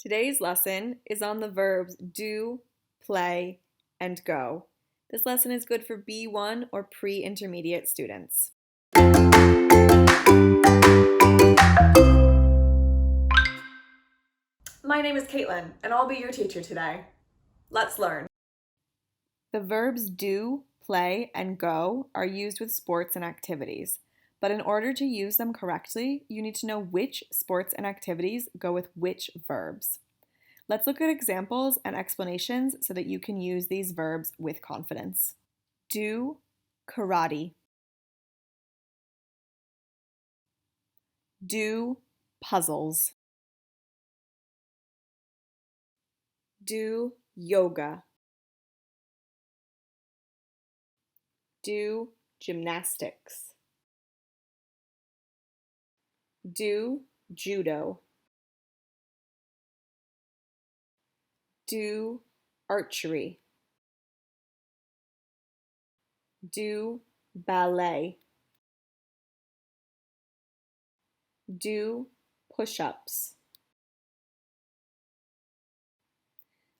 Today's lesson is on the verbs do, play, and go. This lesson is good for B1 or pre-intermediate students. My name is Caitlin, and I'll be your teacher today. Let's learn. The verbs do, play, and go are used with sports and activities. But in order to use them correctly, you need to know which sports and activities go with which verbs. Let's look at examples and explanations so that you can use these verbs with confidence. Do karate. Do puzzles. Do yoga. Do gymnastics. Do judo. Do archery. Do ballet. Do push-ups.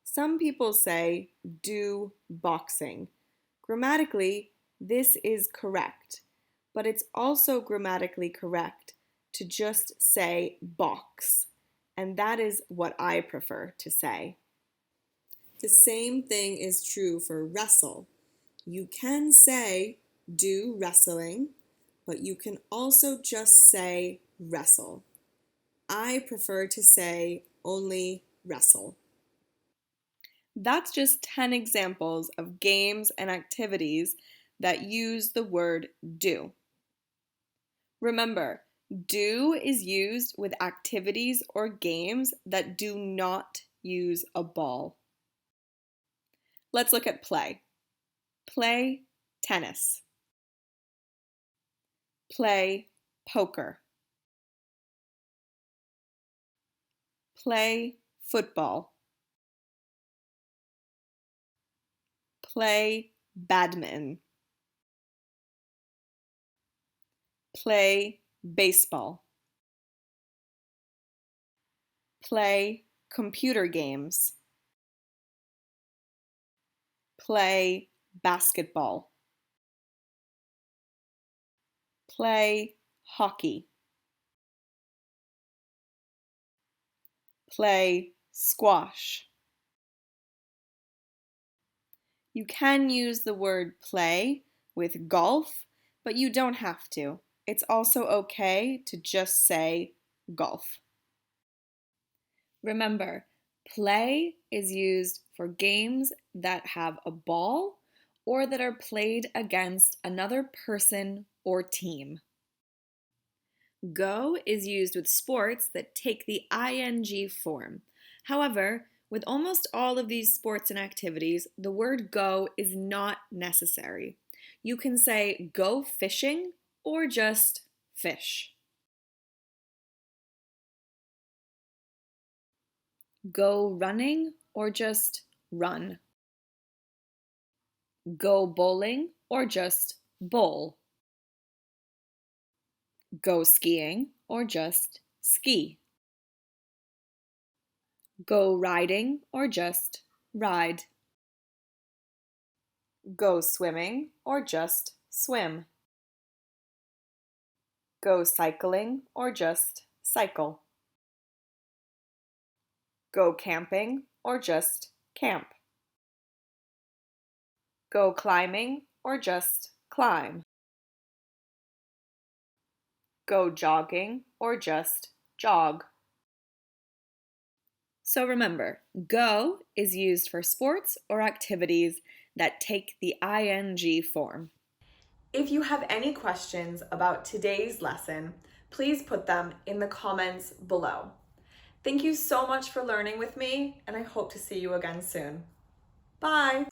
Some people say do boxing. Grammatically, this is correct, but it's also grammatically correct to just say box, and that is what I prefer to say. The same thing is true for wrestle. You can say do wrestling, but you can also just say wrestle. I prefer to say only wrestle. That's just 10 examples of games and activities that use the word do. Remember, do is used with activities or games that do not use a ball. Let's look at play. Play tennis. Play poker. Play football. Play badminton. Play baseball. Play computer games. Play basketball. Play hockey. Play squash. You can use the word play with golf, but you don't have to. It's also okay to just say golf. Remember, play is used for games that have a ball or that are played against another person or team. Go is used with sports that take the ing form. However, with almost all of these sports and activities, the word go is not necessary. You can say go fishing or just fish. Go running or just run. Go bowling or just bowl. Go skiing or just ski. Go riding or just ride. Go swimming or just swim. Go cycling or just cycle. Go camping or just camp. Go climbing or just climb. Go jogging or just jog. So remember, go is used for sports or activities that take the ing form. If you have any questions about today's lesson, please put them in the comments below. Thank you so much for learning with me, and I hope to see you again soon. Bye!